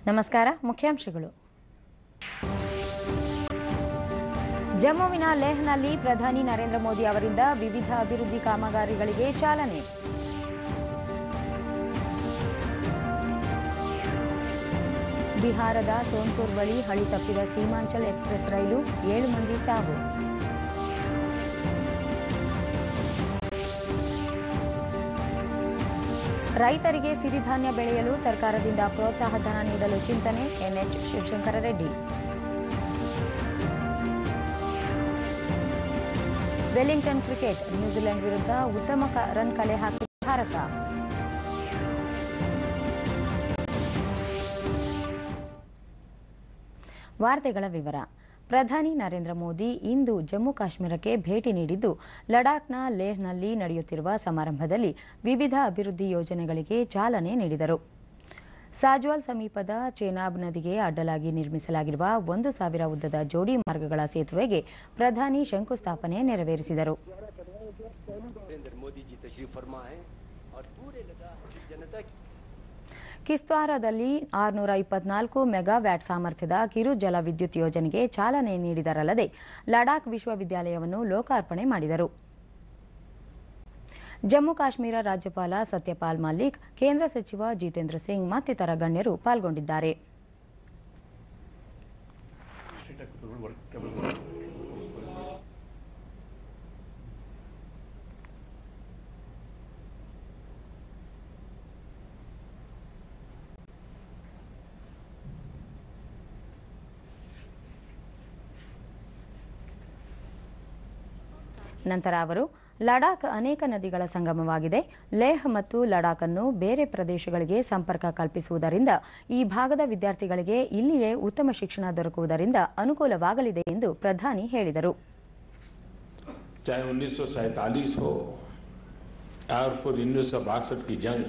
ನಮಸ್ಕಾರ. ಮುಖ್ಯಾಂಶಗಳು. ಜಮ್ಮುವಿನ ಲೇಹ್ನಲ್ಲಿ ಪ್ರಧಾನಿ ನರೇಂದ್ರ ಮೋದಿ ಅವರಿಂದ ವಿವಿಧ ಅಭಿವೃದ್ಧಿ ಕಾಮಗಾರಿಗಳಿಗೆ ಚಾಲನೆ. ಬಿಹಾರದ ಸೋನ್ಪುರ್ ಬಳಿ ಹಳಿ ತಪ್ಪಿದ ಸೀಮಾಂಚಲ್ ಎಕ್ಸ್ಪ್ರೆಸ್ ರೈಲು, 7 ಮಂದಿ ಸಾವು. ರೈತರಿಗೆ ಸಿರಿಧಾನ್ಯ ಬೆಳೆಯಲು ಸರ್ಕಾರದಿಂದ ಪ್ರೋತ್ಸಾಹ ಧನ ನೀಡಲು ಚಿಂತನೆ, NH Shivashankar Reddy. Wellington cricket, New Zealand ವಿರುದ್ಧ ಉತ್ತಮ ರನ್ ಕಲೆ ಹಾಕಿದ ಭಾರತ. ವಾರ್ತೆಗಳ ವಿವರ. ಪ್ರಧಾನಿ ನರೇಂದ್ರ ಮೋದಿ ಇಂದು ಜಮ್ಮು ಕಾಶ್ಮೀರಕ್ಕೆ ಭೇಟಿ ನೀಡಿದ್ದು, ಲಡಾಖ್ನ ಲೇಹ್ನಲ್ಲಿ ನಡೆಯುತ್ತಿರುವ ಸಮಾರಂಭದಲ್ಲಿ ವಿವಿಧ ಅಭಿವೃದ್ಧಿ ಯೋಜನೆಗಳಿಗೆ ಚಾಲನೆ ನೀಡಿದರು. ಸಾಜ್ವಾಲ್ ಸಮೀಪದ ಚೇನಾಬ್ ನದಿಗೆ ಅಡ್ಡಲಾಗಿ ನಿರ್ಮಿಸಲಾಗಿರುವ 1000 ಉದ್ದದ ಜೋಡಿ ಮಾರ್ಗಗಳ ಸೇತುವೆಗೆ ಪ್ರಧಾನಿ ಶಂಕುಸ್ಥಾಪನೆ ನೆರವೇರಿಸಿದರು. ಕಿಶ್ತ್ವಾರದಲ್ಲಿ 624 ಮೆಗಾವ್ಯಾಟ್ ಸಾಮರ್ಥ್ಯದ ಕಿರು ಜಲ ವಿದ್ಯುತ್ ಯೋಜನೆಗೆ ಚಾಲನೆ ನೀಡಿದರಲ್ಲದೆ ಲಡಾಖ್ ವಿಶ್ವವಿದ್ಯಾಲಯವನ್ನು ಲೋಕಾರ್ಪಣೆ ಮಾಡಿದರು. ಜಮ್ಮು ಕಾಶ್ಮೀರ ರಾಜ್ಯಪಾಲ ಸತ್ಯಪಾಲ್ ಮಲಿಕ್, ಕೇಂದ್ರ ಸಚಿವ ಜಿತೇಂದ್ರ ಸಿಂಗ್ ಮತ್ತಿತರ ಗಣ್ಯರು ಪಾಲ್ಗೊಂಡಿದ್ದಾರೆ. ನಂತರ ಅವರು, ಲಡಾಖ್ ಅನೇಕ ನದಿಗಳ ಸಂಗಮವಾಗಿದೆ. ಲೇಹ್ ಮತ್ತು ಲಡಾಖ್ ಅನ್ನು ಬೇರೆ ಪ್ರದೇಶಗಳಿಗೆ ಸಂಪರ್ಕ ಕಲ್ಪಿಸುವುದರಿಂದ ಈ ಭಾಗದ ವಿದ್ಯಾರ್ಥಿಗಳಿಗೆ ಇಲ್ಲಿಯೇ ಉತ್ತಮ ಶಿಕ್ಷಣ ದೊರಕುವುದರಿಂದ ಅನುಕೂಲವಾಗಲಿದೆ ಎಂದು ಪ್ರಧಾನಿ ಹೇಳಿದರು. चाहे 1947 हो और फिर 1962 की जंग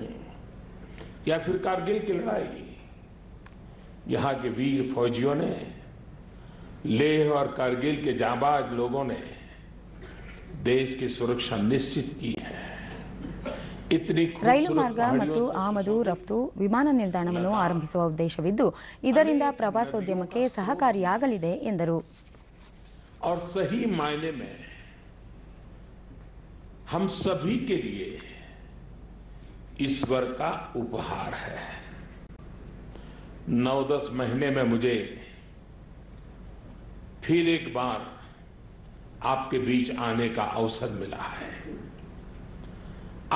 या फिर कारगिल की लड़ाई, यहाँ के वीर फौजियों ने, लेह और कारगिल के जांबाज लोगों ने देश की सुरक्षा निश्चित की है. ರೈಲು ಮಾರ್ಗ ಮತ್ತು ಆಮದು ರಫ್ತು ವಿಮಾನ ನಿಲ್ದಾಣವನ್ನು ಆರಂಭಿಸುವ ಉದ್ದೇಶವಿದ್ದು, ಇದರಿಂದ ಪ್ರವಾಸೋದ್ಯಮಕ್ಕೆ ಸಹಕಾರಿಯಾಗಲಿದೆ ಎಂದರು. और सही मायने में हम सभी के लिए ईश्वर का उपहार है. 9-10 महीने में मुझे फिर एक बार आपके बीच आने का अवसर मिला है.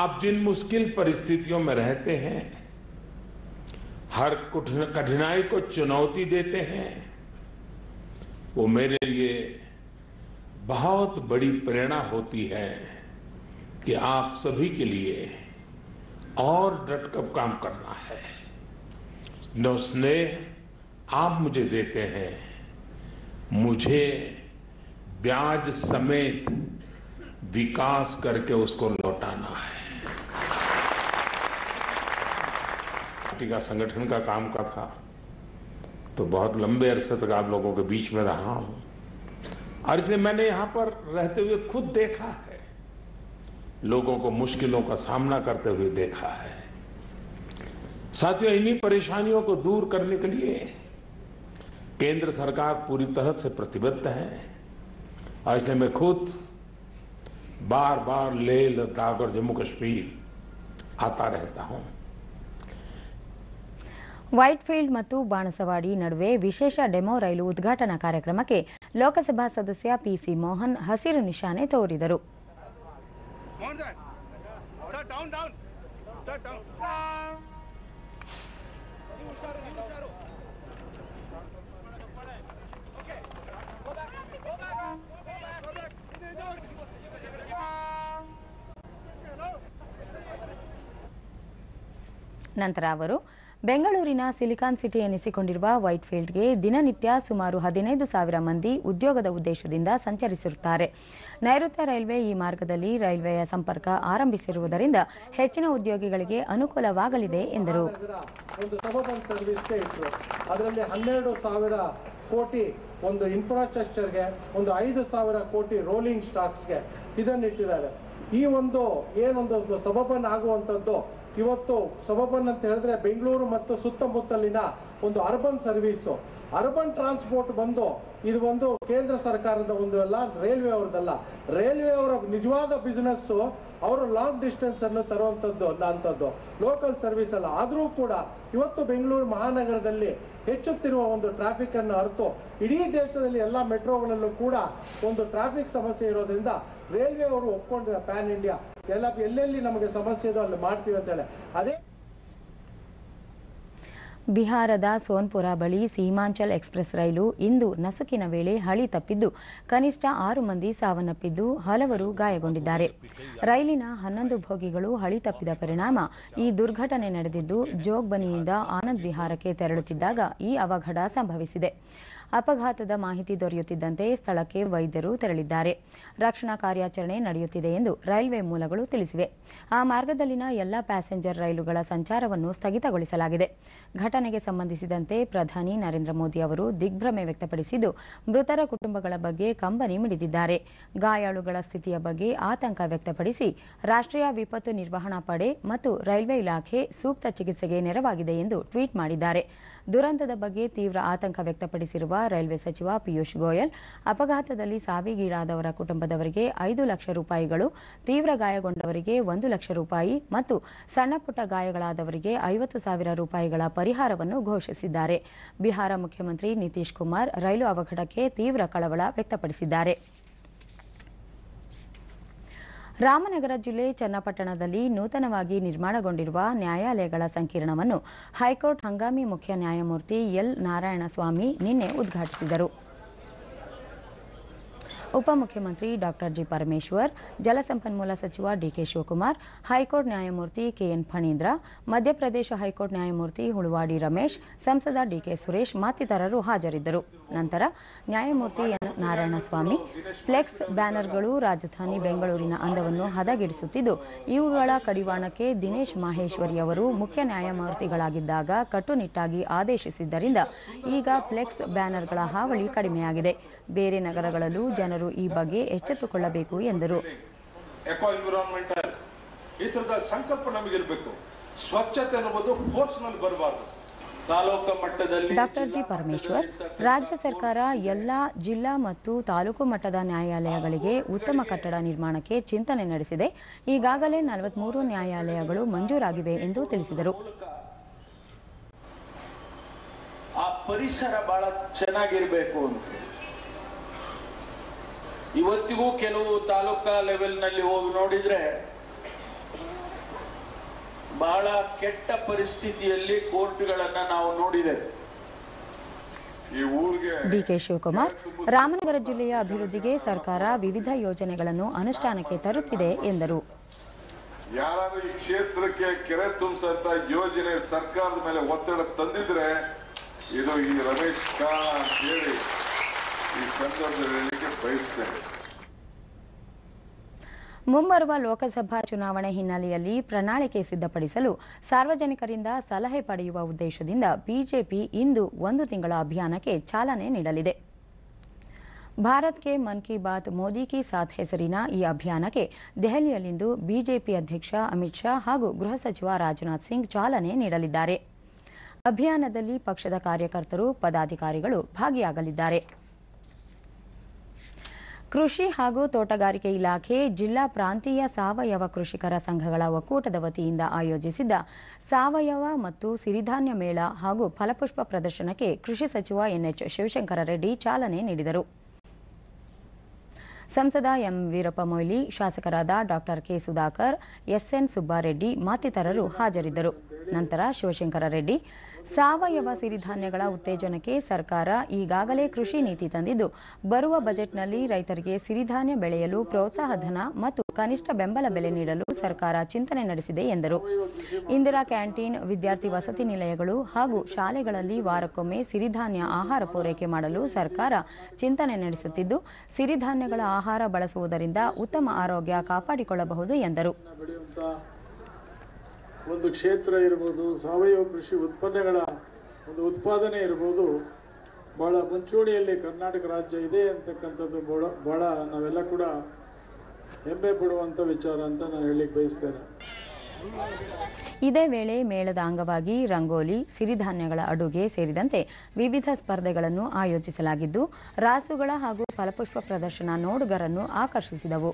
आप जिन मुश्किल परिस्थितियों में रहते हैं, हर कठिनाई को चुनौती देते हैं, वो मेरे लिए बहुत बड़ी प्रेरणा होती है कि आप सभी के लिए और डटकर काम करना है. जो स्नेह आप मुझे देते हैं, मुझे ब्याज समेत विकास करके उसको लौटाना है. पार्टी का संगठन का काम का था तो बहुत लंबे अरसे तक आप लोगों के बीच में रहा हूं, और इसलिए मैंने यहां पर रहते हुए खुद देखा है, लोगों को मुश्किलों का सामना करते हुए देखा है. साथियों, इन्हीं परेशानियों को दूर करने के लिए केंद्र सरकार पूरी तरह से प्रतिबद्ध है. और इसलिए मैं खुद बार बार लेह, लद्दाख और जम्मू कश्मीर आता रहता हूं. ವೈಟ್ಫೀಲ್ಡ್ ಮತ್ತು ಬಾಣಸವಾಡಿ ನಡುವೆ ವಿಶೇಷ ಡೆಮೋ ರೈಲು ಉದ್ಘಾಟನಾ ಕಾರ್ಯಕ್ರಮಕ್ಕೆ ಲೋಕಸಭಾ ಸದಸ್ಯ ಪಿಸಿ ಮೋಹನ್ ಹಸಿರು ನಿಶಾನೆ ತೋರಿದರು. ನಂತರ ಅವರು ಬೆಂಗಳೂರಿನ ಸಿಲಿಕಾನ್ ಸಿಟಿ ಎನಿಸಿಕೊಂಡಿರುವ ವೈಟ್ಫೀಲ್ಡ್ಗೆ ದಿನನಿತ್ಯ ಸುಮಾರು 15,000 ಮಂದಿ ಉದ್ಯೋಗದ ಉದ್ದೇಶದಿಂದ ಸಂಚರಿಸಿರುತ್ತಾರೆ. ನೈಋತ್ಯ ರೈಲ್ವೆ ಈ ಮಾರ್ಗದಲ್ಲಿ ರೈಲ್ವೆಯ ಸಂಪರ್ಕ ಆರಂಭಿಸಿರುವುದರಿಂದ ಹೆಚ್ಚಿನ ಉದ್ಯೋಗಿಗಳಿಗೆ ಅನುಕೂಲವಾಗಲಿದೆ ಎಂದರು. ಒಂದು ಸಬರ್ಬನ್ ಸರ್ವಿಸ್ಗೆ ಇಟ್ಟರು, ಅದರಲ್ಲಿ 12,000 ಕೋಟಿ ಒಂದು ಇನ್ಫ್ರಾಸ್ಟ್ರಕ್ಚರ್ಗೆ, ಒಂದು 5,000 ಕೋಟಿ ರೋಲಿಂಗ್ ಸ್ಟಾಕ್ಸ್ಗೆ ಇದನ್ನಿಟ್ಟಿದ್ದಾರೆ. ಈ ಒಂದು ಏನೊಂದು ಸಬರ್ಬನ್ ಆಗುವಂಥದ್ದು ಇವತ್ತು ಸಬರ್ಬನ್ ಅಂತ ಹೇಳಿದ್ರೆ ಬೆಂಗಳೂರು ಮತ್ತು ಸುತ್ತಮುತ್ತಲಿನ ಒಂದು ಅರ್ಬನ್ ಸರ್ವಿಸು, ಅರ್ಬನ್ ಟ್ರಾನ್ಸ್ಪೋರ್ಟ್ ಬಂದು ಇದು ಒಂದು ಕೇಂದ್ರ ಸರ್ಕಾರದ ಒಂದು ಅಲ್ಲ, ರೈಲ್ವೆ ಅವ್ರದ್ದಲ್ಲ. ರೈಲ್ವೆ ಅವರ ನಿಜವಾದ ಬಿಸಿನೆಸ್ ಅವರು ಲಾಂಗ್ ಡಿಸ್ಟೆನ್ಸ್ ಅನ್ನು ತರುವಂತದ್ದು ಅಂತದ್ದು, ಲೋಕಲ್ ಸರ್ವಿಸ್ ಅಲ್ಲ. ಆದರೂ ಕೂಡ ಇವತ್ತು ಬೆಂಗಳೂರು ಮಹಾನಗರದಲ್ಲಿ ಹೆಚ್ಚುತ್ತಿರುವ ಒಂದು ಟ್ರಾಫಿಕ್ ಅನ್ನು ಅರಿತು ಇಡೀ ದೇಶದಲ್ಲಿ ಎಲ್ಲ ಮೆಟ್ರೋಗಳಲ್ಲೂ ಕೂಡ ಒಂದು ಟ್ರಾಫಿಕ್ ಸಮಸ್ಯೆ ಇರೋದ್ರಿಂದ ರೈಲ್ವೆ ಅವರು ಒಪ್ಕೊಂಡಿದ್ದಾರೆ ಪ್ಯಾನ್ ಇಂಡಿಯಾ ಎಲ್ಲೆಲ್ಲಿ ನಮಗೆ ಸಮಸ್ಯೆ ಇದೋ ಅಲ್ಲಿ ಮಾಡ್ತೀವಿ ಅಂತ ಹೇಳಿ. ಅದೇ ಬಿಹಾರದ ಸೋನ್ಪುರ ಬಳಿ ಸೀಮಾಂಚಲ್ ಎಕ್ಸ್ಪ್ರೆಸ್ ರೈಲು ಇಂದು ನಸುಕಿನ ವೇಳೆ ಹಳಿ ತಪ್ಪಿದ್ದು ಕನಿಷ್ಠ 6 ಮಂದಿ ಸಾವನ್ನಪ್ಪಿದ್ದು ಹಲವರು ಗಾಯಗೊಂಡಿದ್ದಾರೆ. ರೈಲಿನ 11 ಬೋಗಿಗಳು ಹಳಿ ತಪ್ಪಿದ ಪರಿಣಾಮ ಈ ದುರ್ಘಟನೆ ನಡೆದಿದ್ದು, ಜೋಗ್ಬನಿಯಿಂದ ಆನಂದ್ ವಿಹಾರಕ್ಕೆ ತೆರಳುತ್ತಿದ್ದಾಗ ಈ ಅವಘಡ ಸಂಭವಿಸಿದೆ. ಅಪಘಾತದ ಮಾಹಿತಿ ದೊರೆಯುತ್ತಿದ್ದಂತೆ ಸ್ಥಳಕ್ಕೆ ವೈದ್ಯರು ತೆರಳಿದ್ದಾರೆ. ರಕ್ಷಣಾ ಕಾರ್ಯಾಚರಣೆ ನಡೆಯುತ್ತಿದೆ ಎಂದು ರೈಲ್ವೆ ಮೂಲಗಳು ತಿಳಿಸಿವೆ. ಆ ಮಾರ್ಗದಲ್ಲಿನ ಎಲ್ಲ ಪ್ಯಾಸೆಂಜರ್ ರೈಲುಗಳ ಸಂಚಾರವನ್ನು ಸ್ಥಗಿತಗೊಳಿಸಲಾಗಿದೆ. ಘಟನೆಗೆ ಸಂಬಂಧಿಸಿದಂತೆ ಪ್ರಧಾನಿ ನರೇಂದ್ರ ಮೋದಿ ಅವರು ದಿಗ್ಭ್ರಮೆ ವ್ಯಕ್ತಪಡಿಸಿದ್ದು, ಮೃತರ ಕುಟುಂಬಗಳ ಬಗ್ಗೆ ಕಂಬನಿ ಮಿಡಿದಿದ್ದಾರೆ. ಗಾಯಾಳುಗಳ ಸ್ಥಿತಿಯ ಬಗ್ಗೆ ಆತಂಕ ವ್ಯಕ್ತಪಡಿಸಿ ರಾಷ್ಟ್ರೀಯ ವಿಪತ್ತು ನಿರ್ವಹಣಾ ಪಡೆ ಮತ್ತು ರೈಲ್ವೆ ಇಲಾಖೆ ಸೂಕ್ತ ಚಿಕಿತ್ಸೆಗೆ ನೆರವಾಗಿದೆ ಎಂದು ಟ್ವೀಟ್ ಮಾಡಿದ್ದಾರೆ. ದುರಂತದ ಬಗ್ಗೆ ತೀವ್ರ ಆತಂಕ ವ್ಯಕ್ತಪಡಿಸಿರುವ ರೈಲ್ವೆ ಸಚಿವ ಪಿಯೂಷ್ ಗೋಯಲ್, ಅಪಘಾತದಲ್ಲಿ ಸಾವಿಗೀಡಾದವರ ಕುಟುಂಬದವರಿಗೆ 5 ಲಕ್ಷ ರೂಪಾಯಿಗಳು, ತೀವ್ರ ಗಾಯಗೊಂಡವರಿಗೆ 1 ಲಕ್ಷ ರೂಪಾಯಿ ಮತ್ತು ಸಣ್ಣಪುಟ್ಟ ಗಾಯಗಳಾದವರಿಗೆ 50,000 ರೂಪಾಯಿಗಳ ಪರಿಹಾರವನ್ನು ಘೋಷಿಸಿದ್ದಾರೆ. ಬಿಹಾರ ಮುಖ್ಯಮಂತ್ರಿ ನಿತೀಶ್ ಕುಮಾರ್ ರೈಲು ಅವಘಡಕ್ಕೆ ತೀವ್ರ ಕಳವಳ ವ್ಯಕ್ತಪಡಿಸಿದ್ದಾರೆ. ರಾಮನಗರ ಜಿಲ್ಲೆ ಚನ್ನಪಟ್ಟಣದಲ್ಲಿ ನೂತನವಾಗಿ ನಿರ್ಮಾಣಗೊಂಡಿರುವ ನ್ಯಾಯಾಲಯಗಳ ಸಂಕೀರ್ಣವನ್ನು ಹೈಕೋರ್ಟ್ ಹಂಗಾಮಿ ಮುಖ್ಯ ನ್ಯಾಯಮೂರ್ತಿ ಎಲ್ ನಾರಾಯಣಸ್ವಾಮಿ ನಿನ್ನೆ ಉದ್ಘಾಟಿಸಿದರು. ಉಪಮುಖ್ಯಮಂತ್ರಿ ಡಾಕ್ಟರ್ ಜಿ ಪರಮೇಶ್ವರ್, ಜಲಸಂಪನ್ಮೂಲ ಸಚಿವ ಡಿಕೆ ಶಿವಕುಮಾರ್, ಹೈಕೋರ್ಟ್ ನ್ಯಾಯಮೂರ್ತಿ ಕೆಎನ್ ಫಣೀಂದ್ರ, ಮಧ್ಯಪ್ರದೇಶ ಹೈಕೋರ್ಟ್ ನ್ಯಾಯಮೂರ್ತಿ ಹುಳುವಾಡಿ ರಮೇಶ್, ಸಂಸದ ಡಿಕೆ ಸುರೇಶ್ ಮತ್ತಿತರರು ಹಾಜರಿದ್ದರು. ನಂತರ ನ್ಯಾಯಮೂರ್ತಿ ಎನ್ ನಾರಾಯಣಸ್ವಾಮಿ, ಫ್ಲೆಕ್ಸ್ ಬ್ಯಾನರ್ಗಳು ರಾಜಧಾನಿ ಬೆಂಗಳೂರಿನ ಅಂದವನ್ನು ಹದಗೆಡಿಸುತ್ತಿದ್ದು, ಇವುಗಳ ಕಡಿವಾಣಕ್ಕೆ ದಿನೇಶ್ ಮಾಹೇಶ್ವರಿ ಅವರು ಮುಖ್ಯ ನ್ಯಾಯಮೂರ್ತಿಗಳಾಗಿದ್ದಾಗ ಕಟ್ಟುನಿಟ್ಟಾಗಿ ಆದೇಶಿಸಿದ್ದರಿಂದ ಈಗ ಫ್ಲೆಕ್ಸ್ ಬ್ಯಾನರ್ಗಳ ಹಾವಳಿ ಕಡಿಮೆಯಾಗಿದೆ. ಬೇರೆ ನಗರಗಳಲ್ಲೂ ಜನರು ಈ ಬಗ್ಗೆ ಎಚ್ಚೆತ್ತುಕೊಳ್ಳಬೇಕು ಎಂದರು. ಎಕೋ ಎನ್ವಿರಾನ್ಮೆಂಟಲ್ ಈ ತರದ ಸಂಕಲ್ಪ ನಮಗಿರಬೇಕು. ಸ್ವಚ್ಛತೆ ಅನ್ನೋದು ಫೋರ್ಸ್ ನಲ್ಲಿ ಬರಬಾರದು. ತಾಲೂಕು ಮಟ್ಟದಲ್ಲಿ ಡಾಕ್ಟರ್ ಜಿ ಪರಮೇಶ್ವರ್, ರಾಜ್ಯ ಸರ್ಕಾರ ಎಲ್ಲಾ ಜಿಲ್ಲಾ ಮತ್ತು ತಾಲೂಕು ಮಟ್ಟದ ನ್ಯಾಯಾಲಯಗಳಿಗೆ ಉತ್ತಮ ಕಟ್ಟಡ ನಿರ್ಮಾಣಕ್ಕೆ ಚಿಂತನೆ ನಡೆಸಿದೆ. ಈಗಾಗಲೇ 43 ನ್ಯಾಯಾಲಯಗಳು ಮಂಜೂರಾಗಿವೆ ಎಂದು ತಿಳಿಸಿದರು. ಆ ಪರಿಸರ ಬಹಳ ಚೆನ್ನಾಗಿರಬೇಕು ಅಂತ ಇವತ್ತಿಗೂ ಕೆಲವು ತಾಲೂಕಾ ಲೆವೆಲ್ನಲ್ಲಿ ಹೋಗಿ ನೋಡಿದ್ರೆ ಬಹಳ ಕೆಟ್ಟ ಪರಿಸ್ಥಿತಿಯಲ್ಲಿ ಕೋರ್ಟ್ಗಳನ್ನ ನಾವು ನೋಡಿದ್ದೇವೆ. ಡಿಕೆ ಶಿವಕುಮಾರ್, ರಾಮನಗರ ಜಿಲ್ಲೆಯ ಅಭಿವೃದ್ಧಿಗೆ ಸರ್ಕಾರ ವಿವಿಧ ಯೋಜನೆಗಳನ್ನು ಅನುಷ್ಠಾನಕ್ಕೆ ತರುತ್ತಿದೆ ಎಂದರು. ಯಾರಾದ್ರೂ ಈ ಕ್ಷೇತ್ರಕ್ಕೆ ಕೆರೆ ತುಂಬಿಸಂತ ಯೋಜನೆ ಸರ್ಕಾರದ ಮೇಲೆ ಒತ್ತಡ ತಂದಿದ್ರೆ ಇದು ಈ ರಮೇಶ್ ಖಾನ್ ಅಂತ ಹೇಳಿ ಈ ಸಂದರ್ಭದಲ್ಲಿ ಹೇಳಲಿಕ್ಕೆ ಬಯಸ್ತೇನೆ. ಮುಂಬರುವ ಲೋಕಸಭಾ ಚುನಾವಣೆ ಹಿನ್ನೆಲೆಯಲ್ಲಿ ಪ್ರಣಾಳಿಕೆ ಸಿದ್ಧಪಡಿಸಲು ಸಾರ್ವಜನಿಕರಿಂದ ಸಲಹೆ ಪಡೆಯುವ ಉದ್ದೇಶದಿಂದ ಬಿಜೆಪಿ ಇಂದು 1 ತಿಂಗಳ ಅಭಿಯಾನಕ್ಕೆ ಚಾಲನೆ ನೀಡಲಿದೆ. ಭಾರತ್ ಕೆ ಮನ್ ಕಿ ಬಾತ್ ಮೋದಿ ಕಿ ಸಾಥ್ ಹೆಸರಿನ ಈ ಅಭಿಯಾನಕ್ಕೆ ದೆಹಲಿಯಲ್ಲಿಂದು ಬಿಜೆಪಿ ಅಧ್ಯಕ್ಷ ಅಮಿತ್ ಶಾ ಹಾಗೂ ಗೃಹ ಸಚಿವ ರಾಜನಾಥ್ ಸಿಂಗ್ ಚಾಲನೆ ನೀಡಲಿದ್ದಾರೆ. ಅಭಿಯಾನದಲ್ಲಿ ಪಕ್ಷದ ಕಾರ್ಯಕರ್ತರು, ಪದಾಧಿಕಾರಿಗಳು ಭಾಗಿಯಾಗಲಿದ್ದಾರೆ. ಕೃಷಿ ಹಾಗೂ ತೋಟಗಾರಿಕೆ ಇಲಾಖೆ ಜಿಲ್ಲಾ ಪ್ರಾಂತೀಯ ಸಾವಯವ ಕೃಷಿಕರ ಸಂಘಗಳ ಒಕ್ಕೂಟದ ವತಿಯಿಂದ ಆಯೋಜಿಸಿದ್ದ ಸಾವಯವ ಮತ್ತು ಸಿರಿಧಾನ್ಯ ಮೇಳ ಹಾಗೂ ಫಲಪುಷ್ಪ ಪ್ರದರ್ಶನಕ್ಕೆ ಕೃಷಿ ಸಚಿವ ಎನ್ಎಚ್ ಶಿವಶಂಕರ ರೆಡ್ಡಿ ಚಾಲನೆ ನೀಡಿದರು. ಸಂಸದ ಎಂ ವೀರಪ್ಪ ಮೊಯ್ಲಿ, ಶಾಸಕರಾದ doctor K Sudhakar, SN Subbareddy ಮತ್ತಿತರರು ಹಾಜರಿದ್ದರು. ನಂತರ ಶಿವಶಂಕರ ರೆಡ್ಡಿ, ಸಾವಯವ ಸಿರಿಧಾನ್ಯಗಳ ಉತ್ತೇಜನಕ್ಕೆ ಸರ್ಕಾರ ಈಗಾಗಲೇ ಕೃಷಿ ನೀತಿ ತಂದಿದ್ದು, ಬರುವ ಬಜೆಟ್ನಲ್ಲಿ ರೈತರಿಗೆ ಸಿರಿಧಾನ್ಯ ಬೆಳೆಯಲು ಪ್ರೋತ್ಸಾಹ ಧನ ಮತ್ತು ಕನಿಷ್ಠ ಬೆಂಬಲ ಬೆಲೆ ನೀಡಲು ಸರ್ಕಾರ ಚಿಂತನೆ ನಡೆಸಿದೆ ಎಂದರು. ಇಂದಿರಾ ಕ್ಯಾಂಟೀನ್, ವಿದ್ಯಾರ್ಥಿ ವಸತಿ ನಿಲಯಗಳು ಹಾಗೂ ಶಾಲೆಗಳಲ್ಲಿ ವಾರಕ್ಕೊಮ್ಮೆ ಸಿರಿಧಾನ್ಯ ಆಹಾರ ಪೂರೈಕೆ ಮಾಡಲು ಸರ್ಕಾರ ಚಿಂತನೆ ನಡೆಸುತ್ತಿದ್ದು, ಸಿರಿಧಾನ್ಯಗಳ ಆಹಾರ ಬಳಸುವುದರಿಂದ ಉತ್ತಮ ಆರೋಗ್ಯ ಕಾಪಾಡಿಕೊಳ್ಳಬಹುದು ಎಂದರು. ಒಂದು ಕ್ಷೇತ್ರ ಇರಬಹುದು, ಸಾವಯವ ಕೃಷಿ ಉತ್ಪನ್ನಗಳ ಒಂದು ಉತ್ಪಾದನೆ ಇರಬಹುದು, ಬಹಳ ಮುಂಚೂಣಿಯಲ್ಲಿ ಕರ್ನಾಟಕ ರಾಜ್ಯ ಇದೆ ಅಂತಕ್ಕಂಥದ್ದು ಬಹಳ ನಾವೆಲ್ಲ ಕೂಡ ಹೆಮ್ಮೆ ಪಡುವಂಥ ವಿಚಾರ ಅಂತ ನಾನು ಹೇಳಲಿಕ್ಕೆ ಬಯಸ್ತೇನೆ. ಇದೇ ವೇಳೆ ಮೇಳದ ಅಂಗವಾಗಿ ರಂಗೋಲಿ, ಸಿರಿಧಾನ್ಯಗಳ ಅಡುಗೆ ಸೇರಿದಂತೆ ವಿವಿಧ ಸ್ಪರ್ಧೆಗಳನ್ನು ಆಯೋಜಿಸಲಾಗಿದ್ದು, ರಾಸುಗಳ ಹಾಗೂ ಫಲಪುಷ್ಪ ಪ್ರದರ್ಶನ ನೋಡುಗರನ್ನು ಆಕರ್ಷಿಸಿದವು.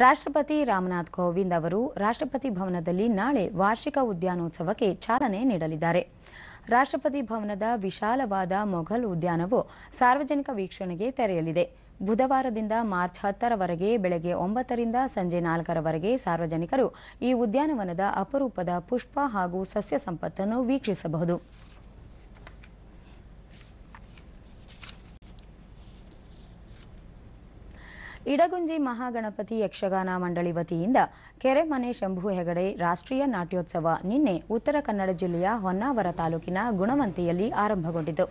ರಾಷ್ಟ್ರಪತಿ ರಾಮನಾಥ್ ಕೋವಿಂದ್ ಅವರು ರಾಷ್ಟ್ರಪತಿ ಭವನದಲ್ಲಿ ನಾಳೆ ವಾರ್ಷಿಕ ಉದ್ಯಾನೋತ್ಸವಕ್ಕೆ ಚಾಲನೆ ನೀಡಲಿದ್ದಾರೆ. ರಾಷ್ಟ್ರಪತಿ ಭವನದ ವಿಶಾಲವಾದ ಮೊಘಲ್ ಉದ್ಯಾನವು ಸಾರ್ವಜನಿಕ ವೀಕ್ಷಣೆಗೆ ತೆರೆಯಲಿದೆ. ಬುಧವಾರದಿಂದ ಮಾರ್ಚ್ 10ರವರೆಗೆ ಬೆಳಗ್ಗೆ 9ರಿಂದ ಸಂಜೆ 4ರವರೆಗೆ ಸಾರ್ವಜನಿಕರು ಈ ಉದ್ಯಾನವನದ ಅಪರೂಪದ ಪುಷ್ಪ ಹಾಗೂ ಸಸ್ಯ ಸಂಪತ್ತನ್ನು ವೀಕ್ಷಿಸಬಹುದು. ಇಡಗುಂಜಿ ಮಹಾಗಣಪತಿ ಯಕ್ಷಗಾನ ಮಂಡಳಿ ವತಿಯಿಂದ ಕೆರೆಮನೆ ಶಂಭು ಹೆಗಡೆ ರಾಷ್ಟ್ರೀಯ ನಾಟ್ಯೋತ್ಸವ ನಿನ್ನೆ ಉತ್ತರ ಕನ್ನಡ ಜಿಲ್ಲೆಯ ಹೊನ್ನಾವರ ತಾಲೂಕಿನ ಗುಣವಂತಿಯಲ್ಲಿ ಆರಂಭಗೊಂಡಿತು.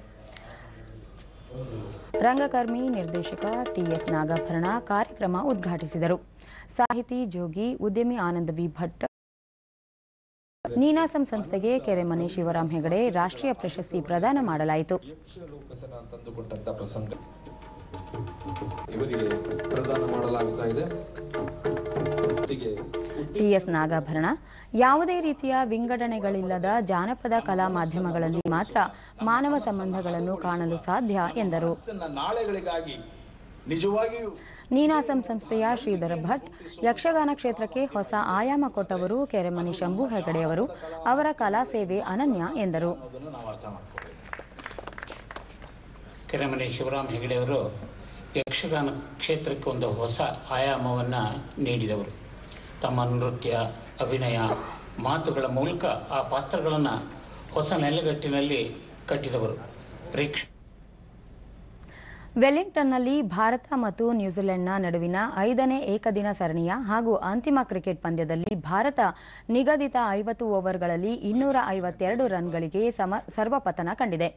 ರಂಗಕರ್ಮಿ ನಿರ್ದೇಶಕ ಟಿಎಸ್ ನಾಗಾಭರಣ ಕಾರ್ಯಕ್ರಮ ಉದ್ಘಾಟಿಸಿದರು. ಸಾಹಿತಿ ಜೋಗಿ, ಉದ್ಯಮಿ ಆನಂದ ವಿ ಭಟ್, ನೀನಾಸಂ ಸಂಸ್ಥೆಗೆ ಕೆರೆಮನೆ ಶಿವರಾಮ್ ಹೆಗಡೆ ರಾಷ್ಟ್ರೀಯ ಪ್ರಶಸ್ತಿ ಪ್ರದಾನ ಮಾಡಲಾಯಿತು. ಇವರಿಗೆ ಪ್ರದಾನ ಮಾಡಲಾಗುತ್ತಾ ಇದೆ. ಟಿಎಸ್ ನಾಗಾಭರಣ, ಯಾವುದೇ ರೀತಿಯ ವಿಂಗಡಣೆಗಳಿಲ್ಲದ ಜಾನಪದ ಕಲಾ ಮಾಧ್ಯಮಗಳಲ್ಲಿ ಮಾತ್ರ ಮಾನವ ಸಂಬಂಧಗಳನ್ನು ಕಾಣಲು ಸಾಧ್ಯ ಎಂದರು. ನೀನಾಸಂ ಸಂಸ್ಥೆಯ ಶ್ರೀಧರ ಭಟ್, ಯಕ್ಷಗಾನ ಕ್ಷೇತ್ರಕ್ಕೆ ಹೊಸ ಆಯಾಮ ಕೊಟ್ಟವರು ಕೆರೆಮನೆ ಶಂಭು ಹೆಗಡೆಯವರು. ಅವರ ಕಲಾ ಸೇವೆ ಅನನ್ಯ ಎಂದರು. ಕೆರೆಮನೆ ಶಿವರಾಮ್ ಹೆಗಡೆಯವರು ಯಕ್ಷಗಾನ ಕ್ಷೇತ್ರಕ್ಕೆ ಒಂದು ಹೊಸ ಆಯಾಮವನ್ನು ನೀಡಿದವರು. ತಮ್ಮ ನೃತ್ಯ, ಅಭಿನಯ, ಮಾತುಗಳ ಮೂಲಕ ಆ ಪಾತ್ರಗಳನ್ನು ಹೊಸ ನೆಲೆಗಟ್ಟಿನಲ್ಲಿ ಕಟ್ಟಿದವರು. ವೆಲ್ಲಿಂಗ್ಟನ್ನಲ್ಲಿ ಭಾರತ ಮತ್ತು ನ್ಯೂಜಿಲೆಂಡ್ನ ನಡುವಿನ 5ನೇ ಏಕದಿನ ಸರಣಿಯ ಹಾಗೂ ಅಂತಿಮ ಕ್ರಿಕೆಟ್ ಪಂದ್ಯದಲ್ಲಿ ಭಾರತ ನಿಗದಿತ 50 ಓವರ್ಗಳಲ್ಲಿ 252 ರನ್ಗಳಿಗೆ ಸರ್ವಪತನ ಕಂಡಿದೆ.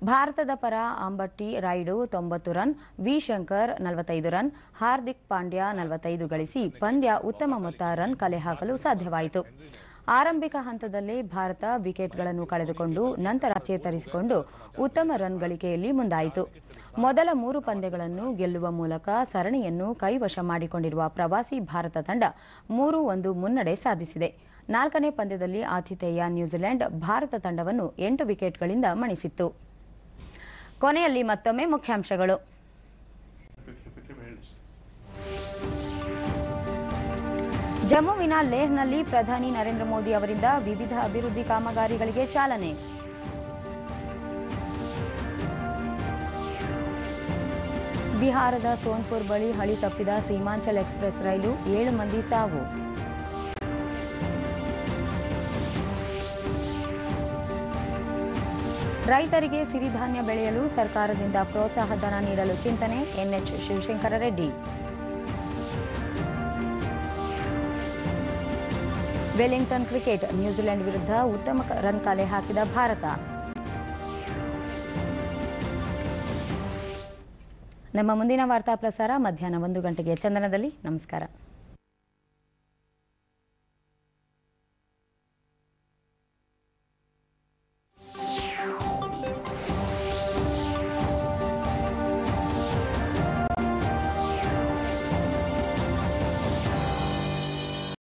ಭಾರತದ ಪರ Ambati Rayudu 90 run, V Shankar 45 run, Hardik Pandya 45 ಗಳಿಸಿ ಪಂದ್ಯ ಉತ್ತಮ ಮೊತ್ತ ರನ್ ಕಲೆ ಹಾಕಲು ಸಾಧ್ಯವಾಯಿತು. ಆರಂಭಿಕ ಹಂತದಲ್ಲೇ ಭಾರತ ವಿಕೆಟ್ಗಳನ್ನು ಕಳೆದುಕೊಂಡು ನಂತರ ಚೇತರಿಸಿಕೊಂಡು ಉತ್ತಮ ರನ್ ಗಳಿಕೆಯಲ್ಲಿ ಮುಂದಾಯಿತು. ಮೊದಲ 3 ಪಂದ್ಯಗಳನ್ನು ಗೆಲ್ಲುವ ಮೂಲಕ ಸರಣಿಯನ್ನು ಕೈವಶ ಮಾಡಿಕೊಂಡಿರುವ ಪ್ರವಾಸಿ ಭಾರತ ತಂಡ 3-1 ಮುನ್ನಡೆ ಸಾಧಿಸಿದೆ. 4ನೇ ಪಂದ್ಯದಲ್ಲಿ ಆತಿಥೇಯ ನ್ಯೂಜಿಲೆಂಡ್ ಭಾರತ ತಂಡವನ್ನು 8 ವಿಕೆಟ್ಗಳಿಂದ ಮಣಿಸಿತ್ತು. ಕೊನೆಯಲ್ಲಿ ಮತ್ತೊಮ್ಮೆ ಮುಖ್ಯಾಂಶಗಳು. ಜಮ್ಮುವಿನ ಲೇಹ್ನಲ್ಲಿ ಪ್ರಧಾನಿ ನರೇಂದ್ರ ಮೋದಿ ಅವರಿಂದ ವಿವಿಧ ಅಭಿವೃದ್ಧಿ ಕಾಮಗಾರಿಗಳಿಗೆ ಚಾಲನೆ. ಬಿಹಾರದ ಸೋನ್ಪುರ್ ಬಳಿ ಹಳಿ ತಪ್ಪಿದ ಸೀಮಾಂಚಲ್ ಎಕ್ಸ್ಪ್ರೆಸ್ ರೈಲು, 7 ಮಂದಿ ಸಾವು. ರೈತರಿಗೆ ಸಿರಿಧಾನ್ಯ ಬೆಳೆಯಲು ಸರ್ಕಾರದಿಂದ ಪ್ರೋತ್ಸಾಹ ಧನ ನೀಡಲು ಚಿಂತನೆ, NH Shivashankar Reddy. Wellington cricket, New Zealand ವಿರುದ್ಧ ಉತ್ತಮ ರನ್ ಕಲೆ ಹಾಕಿದ ಭಾರತ. ನಮ್ಮ ಮುಂದಿನ ವಾರ್ತಾ ಪ್ರಸಾರ ಮಧ್ಯಾಹ್ನ 1 ಗಂಟೆಗೆ ಚಂದನದಲ್ಲಿ. ನಮಸ್ಕಾರ.